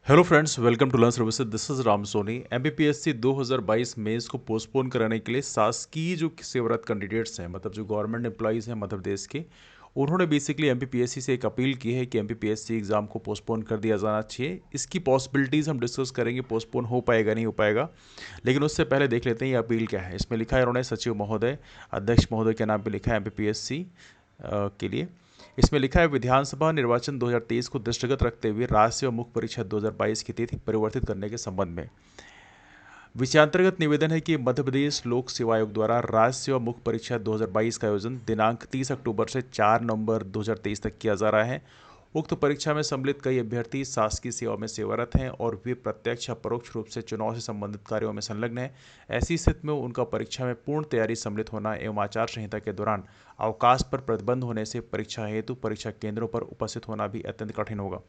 Hello friends, welcome to learn services. This is Ram Soni. MPPSC 2022 mains को postpone कराने के लिए शासकीय जो सेवारत कैंडिडेट्स हैं, मतलब जो गवर्नमेंट एम्प्लॉयज़ हैं मध्य प्रदेश के, उन्होंने बेसिकली एमपीपीएससी से एक अपील की है कि एमपीपीएससी एग्ज़ाम को पोस्टपोन कर दिया जाना चाहिए। इसकी पॉसिबिलिटीज़ हम डिस्कस करेंगे, पोस्टपोन हो पाएगा नहीं हो पाएगा। लेकिन उससे पहले देख लेते हैं ये अपील क्या है। इसमें लिखा है, उन्होंने सचिव महोदय, अध्यक्ष महोदय के नाम पर लिखा है एमपीपीएससी के लिए। इसमें लिखा है, विधानसभा निर्वाचन 2023 को दृष्टिगत रखते हुए राज्य व मुख्य परीक्षा 2022 की तिथि परिवर्तित करने के संबंध में विषयांतर्गत निवेदन है कि मध्य प्रदेश लोक सेवा आयोग द्वारा राज्य सेवा मुख्य परीक्षा 2022 का आयोजन दिनांक 30 अक्टूबर से 4 नवंबर 2023 तक किया जा रहा है। उक्त परीक्षा में सम्मिलित कई अभ्यर्थी शासकीय सेवा में सेवारत हैं और वे प्रत्यक्ष या परोक्ष रूप से चुनाव से संबंधित कार्यों में संलग्न हैं। ऐसी स्थिति में उनका परीक्षा में पूर्ण तैयारी सम्मिलित होना एवं आचार संहिता के दौरान अवकाश पर प्रतिबंध होने से परीक्षा हेतु परीक्षा केंद्रों पर उपस्थित होना भी अत्यंत कठिन होगा।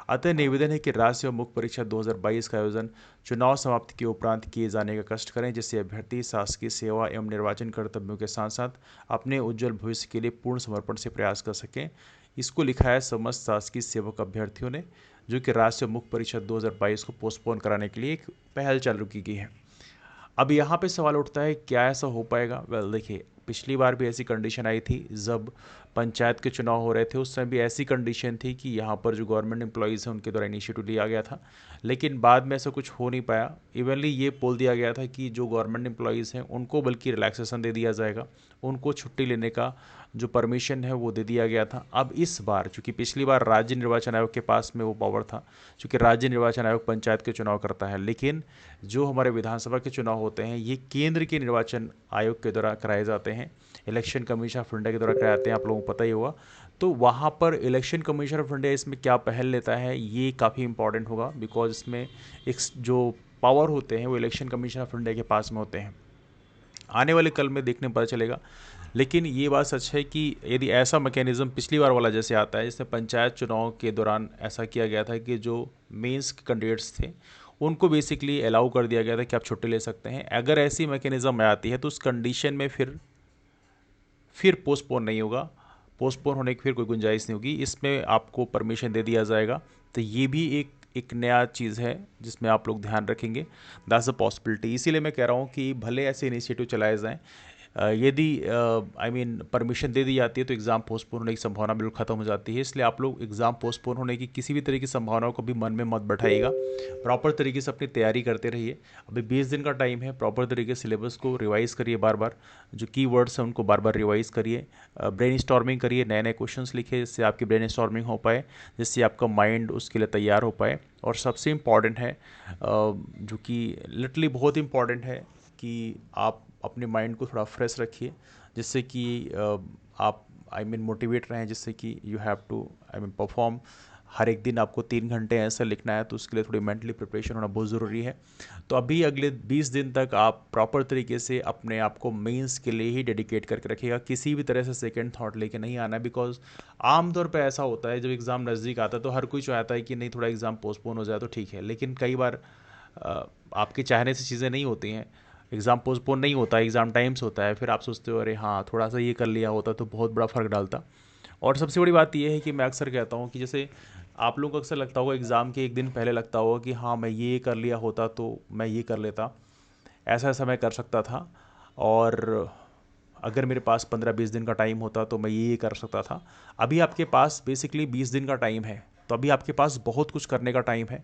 अतः निवेदन है कि राज्य सेवा मुख्य परीक्षा 2022 का आयोजन चुनाव समाप्ति के उपरांत किए जाने का कष्ट करें, जिससे अभ्यर्थी शासकीय सेवा एवं निर्वाचन कर्तव्यों के साथ साथ अपने उज्जवल भविष्य के लिए पूर्ण समर्पण से प्रयास कर सकें। इसको लिखा है समस्त शासकीय सेवक अभ्यर्थियों ने, जो कि राज्य मुख्य परीक्षा 2022 को पोस्टपोन कराने के लिए एक पहल चालू की गई है। अब यहाँ पे सवाल उठता है, क्या ऐसा हो पाएगा? वेल देखिए, पिछली बार भी ऐसी कंडीशन आई थी जब पंचायत के चुनाव हो रहे थे। उस समय भी ऐसी कंडीशन थी कि यहाँ पर जो गवर्नमेंट एम्प्लॉयज़ हैं उनके द्वारा इनिशिएटिव लिया गया था, लेकिन बाद में ऐसा कुछ हो नहीं पाया। इवनली ये बोल दिया गया था कि जो गवर्नमेंट एम्प्लॉयज़ हैं उनको बल्कि रिलैक्सेशन दे दिया जाएगा, उनको छुट्टी लेने का जो परमिशन है वो दे दिया गया था। अब इस बार, चूँकि पिछली बार राज्य निर्वाचन आयोग के पास में वो पावर था, चूँकि राज्य निर्वाचन आयोग पंचायत के चुनाव करता है, लेकिन जो हमारे विधानसभा के चुनाव होते हैं ये केंद्र के निर्वाचन आयोग के द्वारा कराए जाते हैं, इलेक्शन कमीशन ऑफ इंडिया के द्वारा कराए जाते हैं, आप लोगों को पता ही होगा। तो वहाँ पर इलेक्शन कमीशन ऑफ इंडिया इसमें क्या पहल लेता है, ये काफ़ी इंपॉर्टेंट होगा, बिकॉज इसमें एक जो पावर होते हैं वो इलेक्शन कमीशन ऑफ इंडिया के पास में होते हैं। आने वाले कल में देखने पता चलेगा। लेकिन ये बात सच है कि यदि ऐसा मैकेनिज्म पिछली बार वाला जैसे आता है, जिसमें पंचायत चुनाव के दौरान ऐसा किया गया था कि जो मेंस के कैंडिडेट्स थे उनको बेसिकली अलाउ कर दिया गया था कि आप छुट्टी ले सकते हैं, अगर ऐसी मैकेनिज्म आती है तो उस कंडीशन में फिर पोस्टपोन नहीं होगा। पोस्टपोन होने की फिर कोई गुंजाइश नहीं होगी, इसमें आपको परमिशन दे दिया जाएगा। तो ये भी एक नया चीज़ है जिसमें आप लोग ध्यान रखेंगे। That's a possibility. इसीलिए मैं कह रहा हूँ कि भले ऐसे इनिशिएटिव चलाए जाएं, यदि परमिशन दे दी जाती है तो एग्ज़ाम पोस्टपोन होने की संभावना बिल्कुल ख़त्म हो जाती है। इसलिए आप लोग एग्ज़ाम पोस्टपोन होने की किसी भी तरह की संभावनाओं को भी मन में मत बैठाइएगा। प्रॉपर तरीके से अपनी तैयारी करते रहिए। अभी 20 दिन का टाइम है, प्रॉपर तरीके से सिलेबस को रिवाइज़ करिए, बार बार जो कीवर्ड्स हैं उनको बार बार रिवाइज़ करिए, ब्रेन स्टॉर्मिंग करिए, नए नए क्वेश्चंस लिखिए जिससे आपकी ब्रेन स्टॉर्मिंग हो पाए, जिससे आपका माइंड उसके लिए तैयार हो पाए। और सबसे इम्पॉर्टेंट है, जो कि लिटरली बहुत इम्पॉर्टेंट है, कि आप अपने माइंड को थोड़ा फ्रेश रखिए, जिससे कि आप मोटिवेट रहें, जिससे कि यू हैव टू परफॉर्म। हर एक दिन आपको 3 घंटे ऐसा लिखना है, तो उसके लिए थोड़ी मेंटली प्रिपरेशन होना बहुत ज़रूरी है। तो अभी अगले 20 दिन तक आप प्रॉपर तरीके से अपने आप को मेंस के लिए ही डेडिकेट करके रखिएगा, किसी भी तरह से सेकंड थॉट लेके नहीं आना। बिकॉज आमतौर पे ऐसा होता है, जब एग्ज़ाम नज़दीक आता है तो हर कोई चाहता है कि नहीं, थोड़ा एग्ज़ाम पोस्टपोन हो जाए तो ठीक है, लेकिन कई बार आपके चाहने से चीज़ें नहीं होती हैं। एग्ज़ाम पोस्टपोन नहीं होता, एग्ज़ाम टाइम्स होता है, फिर आप सोचते हो अरे हाँ, थोड़ा सा ये कर लिया होता तो बहुत बड़ा फ़र्क डालता। और सबसे बड़ी बात ये है कि मैं अक्सर कहता हूँ कि जैसे आप लोगों को अक्सर लगता होगा एग्ज़ाम के एक दिन पहले लगता होगा कि हाँ, मैं ये कर लिया होता तो मैं ये कर लेता, ऐसा ऐसा मैं कर सकता था, और अगर मेरे पास 15-20 दिन का टाइम होता तो मैं ये कर सकता था। अभी आपके पास बेसिकली 20 दिन का टाइम है, तो अभी आपके पास बहुत कुछ करने का टाइम है।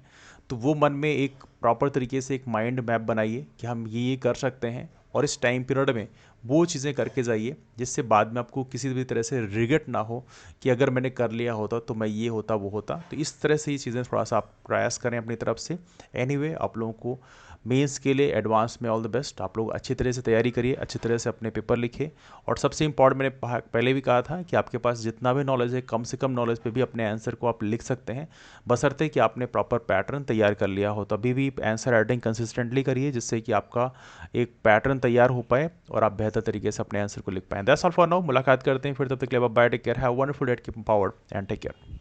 तो वो मन में एक प्रॉपर तरीके से एक माइंड मैप बनाइए कि हम ये कर सकते हैं, और इस टाइम पीरियड में वो चीज़ें करके जाइए, जिससे बाद में आपको किसी भी तरह से रिग्रेट ना हो कि अगर मैंने कर लिया होता तो मैं ये होता वो होता। तो इस तरह से ये चीज़ें थोड़ा सा आप प्रयास करें अपनी तरफ से। एनीवे, आप लोगों को मेंस के लिए एडवांस में ऑल द बेस्ट। आप लोग अच्छी तरह से तैयारी करिए, अच्छी तरह से अपने पेपर लिखिए। और सबसे इंपॉर्टेंट, मैंने पहले भी कहा था कि आपके पास जितना भी नॉलेज है, कम से कम नॉलेज पे भी अपने आंसर को आप लिख सकते हैं, बशर्ते कि आपने प्रॉपर पैटर्न तैयार कर लिया हो। तभी भी आंसर राइटिंग कंसिस्टेंटली करिए, जिससे कि आपका एक पैटर्न तैयार हो पाए और आप बेहतर तरीके से अपने आंसर को लिख पाएँ। That's all for now. मुलाकात करते हैं फिर, तब तक के लिए bye, take care, have wonderful day, keep empowered and take care.